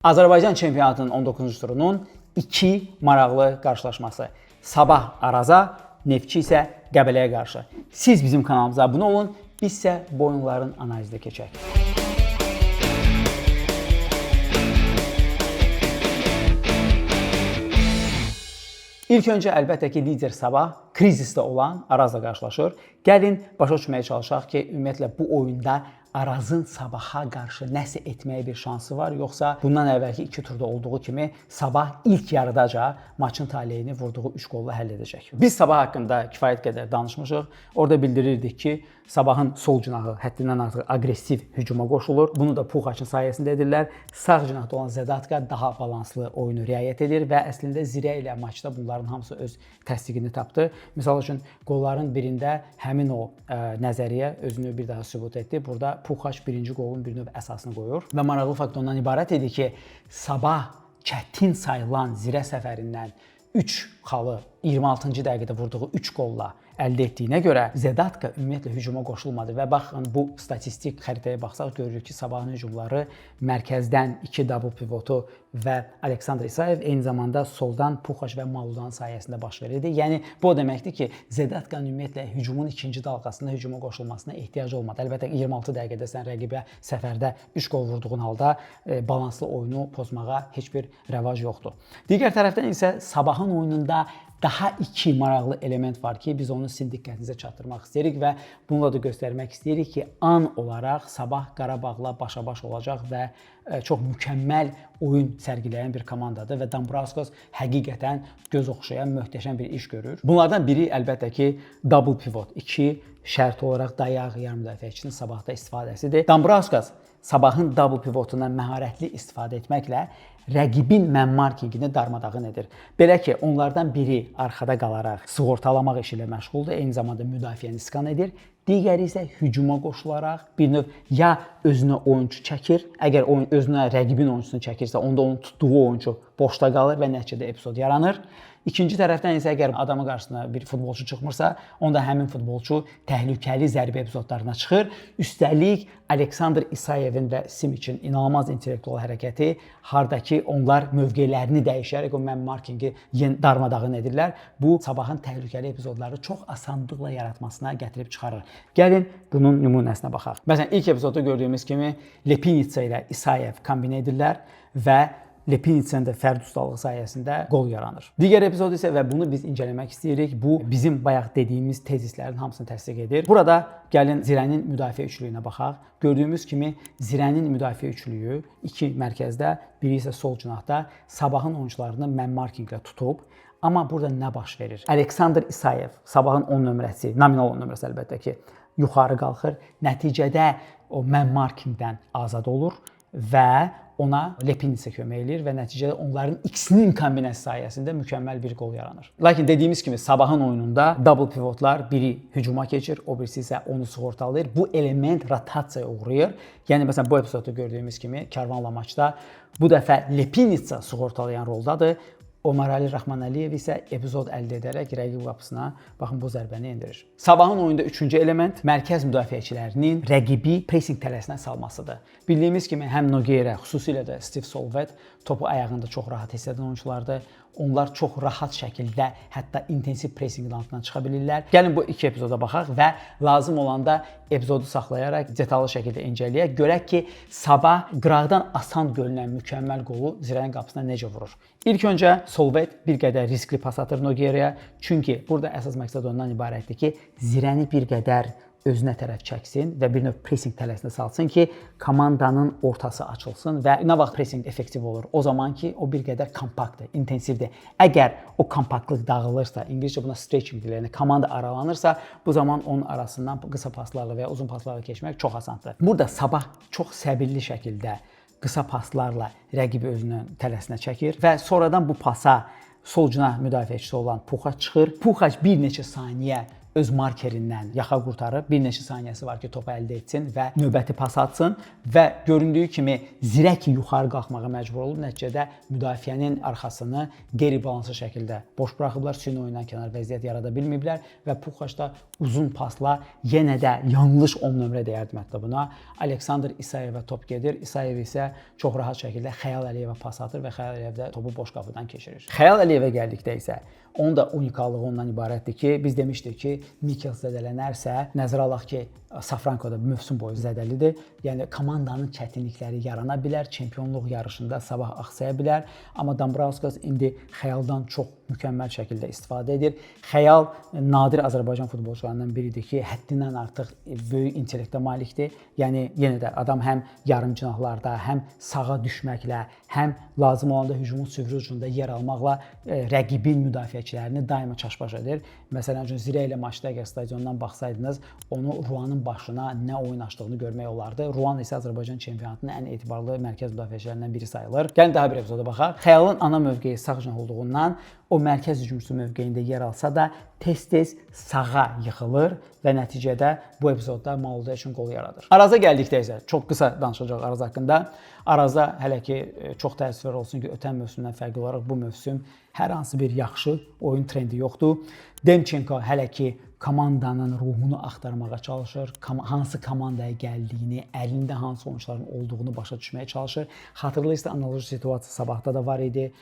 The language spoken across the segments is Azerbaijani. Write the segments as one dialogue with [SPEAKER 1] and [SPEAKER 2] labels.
[SPEAKER 1] Azərbaycan çempionatının 19-cu turunun iki maraqlı qarşılaşması. Sabah Araza, Neftçi isə Qəbələyə qarşı. Siz bizim kanalımıza abunə olun, biz isə bu oyunların analizdə keçək. İlk öncə əlbəttə ki, lider Sabah krizisdə olan Arazla qarşılaşır. Gəlin başa düşməyə çalışaq ki, ümumiyyətlə bu oyunda Arazın Sabaha qarşı nəsə etməyə bir şansı var, yoxsa bundan əvvəlki iki turda olduğu kimi Sabah ilk yarıdaca maçın taleyini vurduğu 3 qolla həll edəcək. Biz Sabah haqqında kifayət qədər danışmışıq. Orada bildirirdik ki, Sabahın sol cinağı həddindən artıq aqressiv hücuma qoşulur. Bunu da Puxaçın sayəsində edirlər. Sağ cinahda olan Zedatka daha balanslı oyunu riayət edir və əslində Zirə ilə maçda bunların hamısı öz təsdiqini tapdı. Misal üçün, qolların birində həmin o nəzəriyyə özünü bir daha sübut etdi. Burada Puxaç birinci qolun bir növ əsasını qoyur. Və maraqlı fakt ondan ibarət idi ki, Sabah çətin sayılan Zirə səfərindən 3 xalı 26-cı dəqiqədə vurduğu 3 qolla əldə etdiyinə görə Zedatka ümumiyyətlə hücuma qoşulmadı və baxın bu statistik xəritəyə baxsaq görürük ki, Sabahın hücumları mərkəzdən 2 double pivotu və Aleksandr İsayev eyni zamanda soldan Puxaç və Maludan sayəsində baş verirdi. Yəni bu o deməkdir ki, Zedatkanın ümumiyyətlə hücumun ikinci dalğasında hücuma qoşulmasına ehtiyac olmadı. Əlbəttə 26 dəqiqədə sən rəqibə səfərdə 3 qol vurduğun halda balanslı oyunu pozmağa heç bir rəvac yoxdur. Digər tərəfdən isə Sabahın oyununda daha iki maraqlı element var ki, biz onu sizin diqqətinizə çatdırmaq istəyirik və bununla da göstərmək istəyirik ki, an olaraq Sabah Qarabağla başa-baş olacaq və çox mükəmməl oyun sərgiləyən bir komandadır və Dambrauskas həqiqətən göz oxşayan möhtəşəm bir iş görür. Bunlardan biri əlbəttə ki, double pivot, iki şərt olaraq dayaq yarım müdafiəçinin Sabahda istifadəsidir. Dambrauskas Sabahın double pivotundan məharətli istifadə etməklə rəqibin man-markingini darmadağın edir. Belə ki, onlardan biri arxada qalaraq sığortalamaq işi ilə məşğuldur, eyni zamanda müdafiəni skan edir. Digəri isə hücuma qoşularaq bir növ ya özünə oyunçu çəkir, əgər özünə rəqibin oyunçusunu çəkirsə, onda onun tutduğu oyunçu boşda qalır və nəticədə epizod yaranır. İkinci tərəfdən isə əgər adamı qarşısına bir futbolçu çıxmırsa, onda həmin futbolçu təhlükəli zərbə epizodlarına çıxır. Üstəlik, Aleksandr İsayevin və Simiçin inanılmaz intellektual hərəkəti, hardakı onlar mövqelərini dəyişərək o man-markingi darmadağın edirlər. Bu, Sabahın təhlükəli epizodları çox asanlıqla yaratmasına gətirib çıxarır. Gəlin bunun nümunəsinə baxaq. Məsələn, ilk epizodda gördüyümüz kimi Lepinitsa ilə İsayev kombinə edirlər və Lepinitsa'nın da fərd ustalığı sayəsində qol yaranır. Digər epizod isə və bunu biz incələmək istəyirik. Bu bizim bayaq dediyimiz tezislərin hamısını təsdiq edir. Burada gəlin Zirənin müdafiə üçlüyünə baxaq. Gördüyümüz kimi Zirənin müdafiə üçlüyü iki mərkəzdə, biri isə sol cinahda Sabahın oyuncularını man-markinglə tutub. Amma burada nə baş verir? Aleksandr İsayev, Sabahın 10 nömrəsi, nominal 10 nömrəsi əlbəttə ki, yuxarı qalxır. Nəticədə o man-markingdən azad olur və ona Lepinitsa kömək edir və nəticədə onların ikisinin kombinasiyası sayəsində mükəmməl bir qol yaranır. Lakin dediyimiz kimi Sabahın oyununda double pivotlar biri hücuma keçir, o birisi isə onu sığortalayır. Bu element rotasiyaya uğrayır. Yəni məsələn bu epizodda gördüyümüz kimi Karvanla maçda bu dəfə Lepinitsa sığortalayan roldadır. Omar Ali Rahmanəliyev isə epizod əldə edərək rəqib qapısına baxın bu zərbəni endirir. Sabahın oyunda üçüncü element mərkəz müdafiəçilərinin rəqibi pressing tələsinə salmasıdır. Bildiyimiz kimi həm Nogueira, xüsusilə də Steve Solvet topu ayağında çox rahat hiss edən oyunculardır. Onlar çox rahat şəkildə hətta intensiv pressingin altından çıxa bilirlər. Gəlin bu iki epizoda baxaq və lazım olanda epizodu saxlayaraq detallı şəkildə incələyək. Görək ki, Sabah qıraqdan asan görünən mükəmməl qolu Zirənin qapısına necə vurur. İlk öncə Solvet bir qədər riskli pas atır Nogueira'ya. Çünki burada əsas məqsəd ondan ibarətdir ki, Zirəni bir qədər özünə tərəf çəksin və bir növ pressing tələsinə salsın ki, komandanın ortası açılsın və nə vaxt pressing effektiv olur? O zaman ki, o bir qədər kompaktdır, intensivdir. Əgər o kompaktlıq dağılırsa, İngiliscə buna stretching deyilir, yəni komanda aralanırsa, bu zaman onun arasından qısa paslarla və ya uzun paslarla keçmək çox asandır. Burada Sabah çox səbirli şəkildə qısa paslarla rəqibi özünün tələsinə çəkir və sonradan bu pasa sol cinah müdafiəçisi olan Puxaç çıxır. Puxaç bir neçə saniyə öz markerindən yaxa qurtarıb bir neçə saniyəsi var ki, topu əldə etsin və növbəti pas atsın və göründüyü kimi zirək yuxarı qalxmağa məcbur olub. Nəticədə müdafiənin arxasını qeyri-balanslı şəkildə boş buraxıblar, süni oyundan kənar vəziyyət yarada bilməyiblər və Puxaç da uzun pasla yenə də yanlış 10 nömrə deyərdim hətta buna. Aleksandr İsayevə top gedir. İsayev isə çox rahat şəkildə Xəyal Əliyevə pas atır və Xəyal Əliyev də topu boş qapıdan keçirir. Xəyal Əliyevə gəldikdə isə onun da unikallığı ondan ibarətdir ki, biz demişdik ki, Mikel zədələnərsə, nəzərə alaq ki, Safrankoda mövsüm boyu zədəlidir. Yəni komandanın çətinlikləri yarana bilər, çempionluq yarışında sabah axsaya bilər. Amma Dambrauskas indi Xəyaldan çox mükəmməl şəkildə istifadə edir. Xəyal nadir Azərbaycan futbolçularından biridir ki, həddindən artıq böyük intellektə malikdir. Yəni yenə də adam həm yarımcinahlarda, həm sağa düşməklə, həm lazım olanda hücumun süfrə ucunda yer almaqla rəqibin müdafiəçilərini daima çaşbaş edir. Məsələn üçün Zirə ilə maçda əgər stadiondan baxsaydınız, onu Ruanın başına nə oyun açdığını görmək olardı. Ruan isə Azərbaycan çempionatının ən etibarlı mərkəz müdafiəçilərindən biri sayılır. Gəlin daha bir epizoda baxaq. Xəyalın ana mövqeyi sağ cinah olduğundan o mərkəz hücumçusu mövqeyində yer alsa da tez-tez sağa yıxılır və nəticədə bu epizodda Maluda üçün qol yaradır. Araza gəldikdə isə çox qısa danışacağıq Araz haqqında. Araza hələ ki çox təəssüflər olsun ki, ötən mövsümdən fərqli olaraq bu mövsüm hər hansı bir yaxşı oyun trendi yoxdur. Demçenko hələ ki komandanın ruhunu axtarmağa çalışır, hansı komandaya gəldiyini, əlində hansı oyunçuların olduğunu başa düşməyə çalışır. Xatırlayırsınız, analoji situasiya Sabahda da var idi.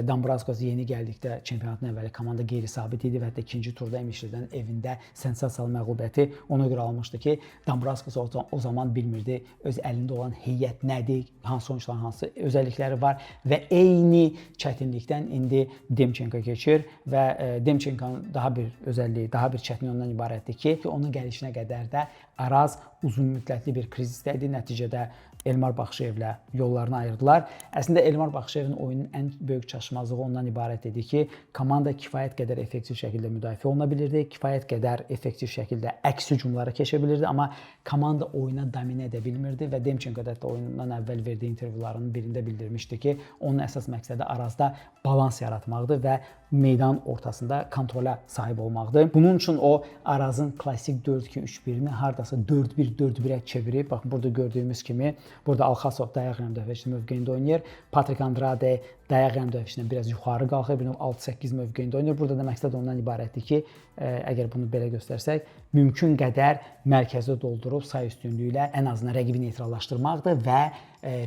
[SPEAKER 1] Dambrauskas yeni gəldikdə çempionatın əvvəli komanda qeyri-sabit idi və hətta ikinci turda İmişlidən evində sensasiyalı məğlubiyyəti ona görə almışdı ki, Dambrauskas o zaman bilmirdi öz əlində olan heyət nədir, hansı oyunçuların hansı özəllikləri var və eyni çətinlikdən indi Demçenko keçir və Demçenkonun daha bir özəlliyi, daha bir çətinliyi ondan ibarətdir ki, onun gəlişinə qədər də Araz uzun müddətli bir krizisdə idi. Nəticədə Elmar Baxşıyevlə yollarını ayırdılar. Əslində Elmar Baxşıyevin oyunun ən böyük çatışmazlığı ondan ibarət idi ki, komanda kifayət qədər effektiv şəkildə müdafiə oluna bilirdi, kifayət qədər effektiv şəkildə əks hücumlara keçə bilirdi, amma komanda oyuna dominə edə bilmirdi və Demçenko da oyundan əvvəl verdiyi intervyularının birində bildirmişdi ki, onun əsas məqsədi Arazda balans yaratmaqdır və meydan ortasında kontrola sahib olmaqdır. Bunun üçün o Arazın klassik 4-2-3-1-ni hardasa 4-1-4-1-ə çevirib. Baxın, burada gördüyümüz kimi burada Alxasov dayaq rəm müdafiəçisi mövqeyində oynayır. Patrik Andrade dayaq rəm müdafiəçisindən biraz yuxarı qalxır, 6-8 mövqeyində oynayır. Burada da məqsəd ondan ibarətdir ki, əgər bunu belə göstərsək, mümkün qədər mərkəzi doldurub say üstünlüyü ilə ən azından rəqibi neytrallaşdırmaqdır və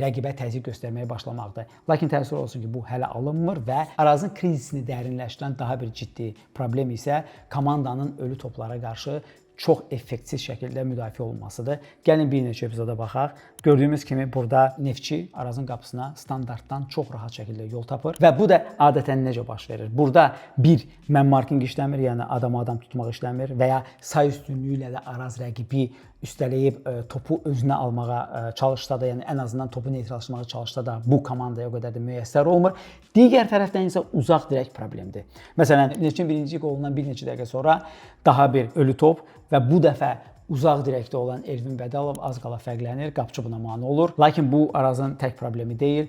[SPEAKER 1] rəqibə təzyiq göstərməyə başlamaqdır. Lakin təəssüf olsun ki, bu hələ alınmır və Arazın krizisini dərinləşdirən daha bir ciddi problem isə komandanın ölü toplara qarşı çox effektiv şəkildə müdafiə olunmasıdır. Gəlin bir neçə epizoda baxaq. Gördüyümüz kimi burada Neftçi Arazın qapısına standartdan çox rahat şəkildə yol tapır və bu da adətən necə baş verir? Burada bir man marking işləmir, yəni adam tutmaq işləmir və ya say üstünlüyü ilə də Araz rəqibi üstələyib topu özünə almağa çalışsa da, yəni ən azından topu neytrallaşdırmağa çalışsa da bu komandaya o qədər də müyəssər olmur. Digər tərəfdən isə uzaq dirək problemdir. Məsələn, Neftçinin birinci qolundan bir neçə dəqiqə sonra daha bir ölü top və bu dəfə uzaq direkdə olan Elvin Bədalov az qala fərqlənir, qapıcı buna mane olur. Lakin bu Arazın tək problemi deyil.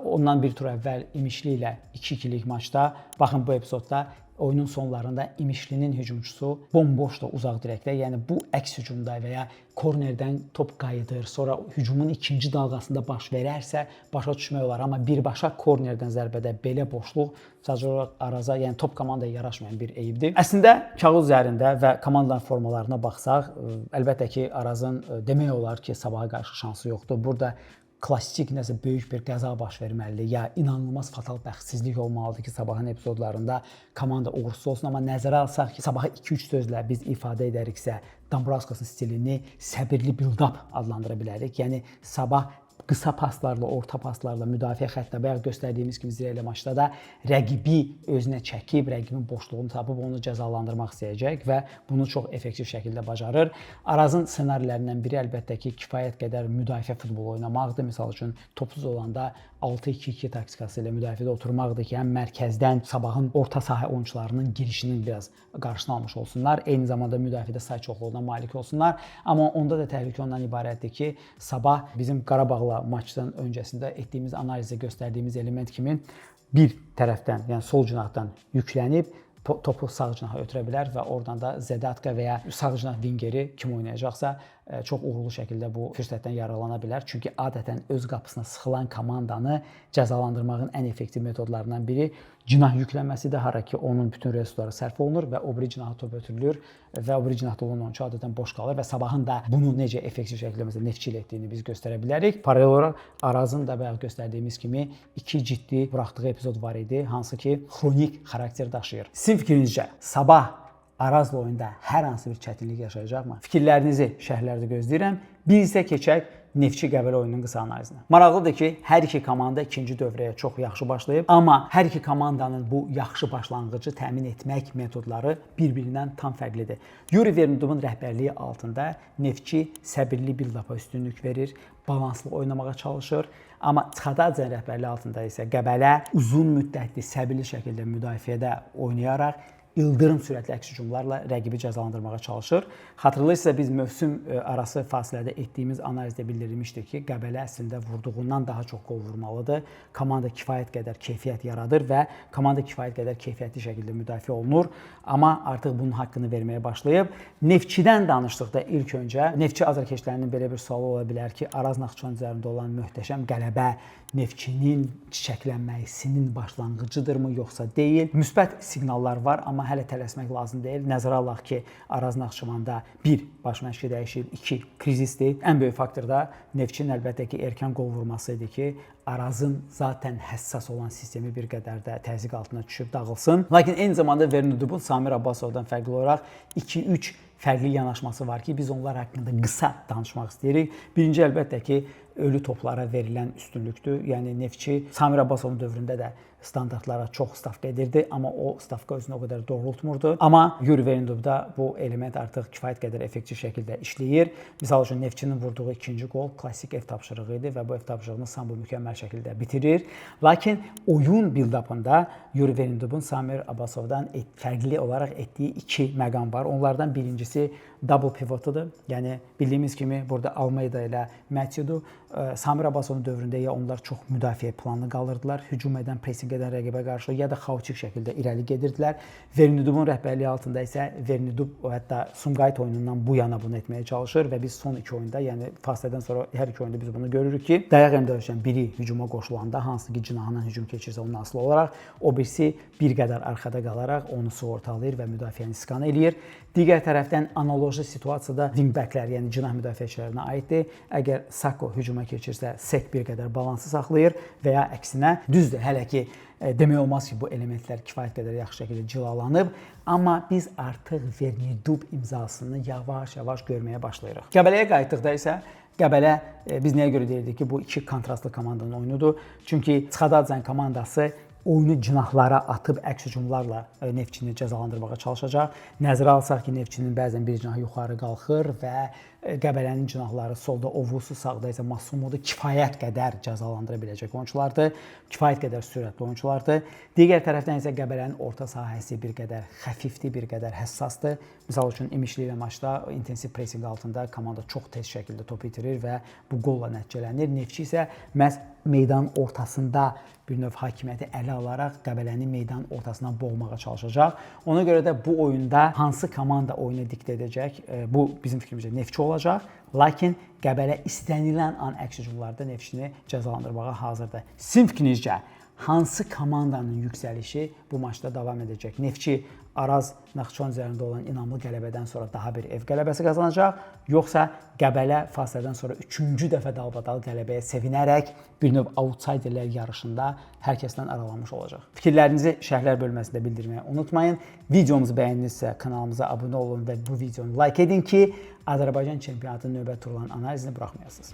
[SPEAKER 1] Ondan bir tur əvvəl İmişli ilə 2-2-lik maçda, baxın bu epizodda oyunun sonlarında İmişlinin hücumçusu bomboşda uzaq direkdə, yəni bu əks hücumda və ya kornerdən top qayıdır, sonra hücumun ikinci dalğasında baş verərsə başa düşmək olar, amma birbaşa kornerdən zərbədə belə boşluq sadəcə olaraq Araza, yəni top komandaya yaraşmayan bir eyibdir. Əslində kağız üzərində və komandanın formalarına baxsaq, əlbəttə ki, Arazın demək olar ki, sabaha qarşı şansı yoxdur. Burada klassik nəsə böyük bir qəza baş verməlidir, ya inanılmaz fatal bəxtsizlik olmalıdır ki, sabahın epizodlarında komanda uğursuz olsun, amma nəzərə alsaq ki, sabahı 2-3 sözlə biz ifadə edəriksə, Dambrauskasın stilini səbirli build-up adlandıra bilərik. Yəni sabah qısa paslarla, orta paslarla müdafiə xəttə bayaq göstərdiyimiz kimi Zirə ilə maçda da rəqibi özünə çəkib, rəqibin boşluğunu tapıb onu cəzalandırmaq istəyəcək və bunu çox effektiv şəkildə bacarır. Arazın ssenarilərindən biri əlbəttə ki, kifayət qədər müdafiə futbolu oynamaqdır. Məsəl üçün topsuz olanda 6-2-2 taktikası ilə müdafiədə oturmaqdır ki, həm mərkəzdən sabahın orta sahə oyunçularının girişinin biraz qarşısını almış olsunlar, eyni zamanda müdafiədə say çoxluğuna malik olsunlar. Amma onda da təhlükə ondan ibarətdir ki, sabah bizim Qarabağla maçdan öncəsində etdiyimiz analizdə göstərdiyimiz element kimi bir tərəfdən, yəni sol cinahdan yüklənib topu sağ cinaha ötürə bilər və oradan da Zedatka və ya sağ cinah vingeri kim oynayacaqsa çox uğurlu şəkildə bu fürsətdən yararlana bilər. Çünki adətən öz qapısına sıxılan komandanı cəzalandırmağın ən effektiv metodlarından biri cinah yüklənməsidir. Hara ki, onun bütün resursları sərf olunur və o biri cinaha top ötürülür və o biri cinahda olan oyunçu adətən boş qalır və Sabahın da bunu necə effektiv şəkildə məsələn Neftçi ilə etdiyini biz göstərə bilərik. Paralel olaraq Arazın da bayaq göstərdiyimiz kimi iki ciddi buraxdığı epizod var idi, hansı ki, xronik xarakter daşıyır. Sizin fikrinizcə Sabah Arazla oyunda hər hansı bir çətinlik yaşayacaqmı? Fikirlərinizi şərhlərdə gözləyirəm. Biz isə keçək Neftçi Qəbələ oyununun qısa analizinə. Maraqlıdır ki, hər iki komanda ikinci dövrəyə çox yaxşı başlayıb, amma hər iki komandanın bu yaxşı başlanğıcı təmin etmək metodları bir-birindən tam fərqlidir. Yuri Vernudovun rəhbərliyi altında Neftçi səbirli build-up'a üstünlük verir, balanslı oynamağa çalışır. Amma Txadadzenin rəhbərliyi altında isə Qəbələ uzun müddətli səbirli şəkildə müdafiədə oynayaraq ildırım sürətli əks hücumlarla rəqibi cəzalandırmağa çalışır. Xatırlayırsınızsa biz mövsüm arası fasilədə etdiyimiz analizdə bildirilmişdik ki, Qəbələ əslində vurduğundan daha çox qol vurmalıdır. Komanda kifayət qədər keyfiyyət yaradır və komanda kifayət qədər keyfiyyətli şəkildə müdafiə olunur. Amma artıq bunun haqqını verməyə başlayıb. Neftçidən danışdıqda ilk öncə Neftçi azarkeşlərinin belə bir sualı ola bilər ki, Araz Naxçıvan üzərində olan möhtəşəm qələbə Neftçinin çiçəklənməsinin başlanğıcıdırmı yoxsa deyil? Müsbət siqnallar var, amma hələ tələsmək lazım deyil. Nəzərə alaq ki, Araz Naxçıvanda 1. Baş məşqi dəyişib, 2. krizisdir. Ən böyük faktor da Neftçinin əlbəttə ki, erkən qol vurması idi ki, Arazın zaten həssas olan sistemi bir qədər də təzyiq altına düşüb dağılsın. Lakin eyni zamanda Vernudovun Samir Abbasovdan fərqli olaraq 2-3 fərqli yanaşması var ki, biz onlar haqqında qısa danışmaq istəyirik. Birinci əlbəttə ki, ölü toplara verilən üstünlükdür. Yəni Neftçi Samir Abbasovun dövründə də standartlara çox stavka edirdi, amma o stavka özünü o qədər doğrultmurdu. Amma Yuri Vernudovda bu element artıq kifayət qədər effektiv şəkildə işləyir. Misal üçün Neftçinin vurduğu ikinci qol klassik ev tapşırığı idi və bu ev tapşırığını Sambo mükəmməl şəkildə bitirir. Lakin oyun build-up'ında Yuri Vernudovun Samir Abbasovdan fərqli olaraq etdiyi iki məqam var. Onlardan birincisi double pivotudur. Yəni bildiyimiz kimi burada Almeida ilə Matthew'dur. Samir Abbasovun dövründə ya onlar çox müdafiə planlı qalırdılar, hücum edən, pressing edən rəqibə qarşı, ya da xaotik şəkildə irəli gedirdilər. Vernudovun rəhbərliyi altında isə Vernudov hətta Sumqayıt oyunundan bu yana bunu etməyə çalışır və biz son iki oyunda, yəni fasilədən sonra hər iki oyunda biz bunu görürük ki, dayaq endə ölçən biri hücuma qoşulanda, hansı ki cinahından hücum keçirsə ondan asılı olaraq, o birisi bir qədər arxada qalaraq onu sığortalayır və müdafiəni iskan eləyir. Digər tərəfdən analoji situasiyada wingbacklər, yəni cinah müdafiəçilərinə aiddir. Əgər Sako hücuma keçirsə, Sek bir qədər balansı saxlayır və ya əksinə. Düzdür, hələ ki demək olmaz ki, bu elementlər kifayət qədər yaxşı şəkildə cilalanıb, amma biz artıq Vernudov imzasını yavaş-yavaş görməyə başlayırıq. Qəbələyə qayıtdıqda isə Qəbələ biz nəyə görə deyirdik ki, bu iki kontrastlı komandanın oyunudur. Çünki Txadadzen komandası oyunu cinahlara atıb əks hücumlarla Neftçini cəzalandırmağa çalışacaq. Nəzərə alsaq ki, Neftçinin bəzən bir cinah yuxarı qalxır və Qəbələnin cinahları solda Ovusu, sağda isə Masumodu kifayət qədər cəzalandıra biləcək oyunçulardır. Kifayət qədər sürətli oyunçulardır. Digər tərəfdən isə Qəbələnin orta sahəsi bir qədər xəfifdir, bir qədər həssasdır. Misal üçün İmişli ilə maçda intensiv pressing altında komanda çox tez şəkildə top itirir və bu qolla nəticələnir. Neftçi isə məhz meydanın ortasında bir növ hakimiyyəti ələ alaraq Qəbələni meydanın ortasına boğmağa çalışacaq. Ona görə də bu oyunda hansı komanda oyunu diktə edəcək, bu bizim fikrimizcə Neftçi olacaq. Lakin Qəbələ istənilən an əks hücumlarda Neftçini cəzalandırmağa hazırdır. Sizin fikrinizcə hansı komandanın yüksəlişi bu maçda davam edəcək? Neftçi Araz Naxçıvan üzərində olan inamlı qələbədən sonra daha bir ev qələbəsi qazanacaq, yoxsa Qəbələ fasilədən sonra 3-cü dəfə dalbadal qələbəyə sevinərək bir növ outsiderlər yarışında hər kəsdən aralanmış olacaq? Fikirlərinizi şərhlər bölməsində bildirməyi unutmayın. Videomuzu bəyəndinizsə kanalımıza abunə olun və bu videonu like edin ki, Azərbaycan çempionatının növbəti turlarının analizini buraxmayasınız.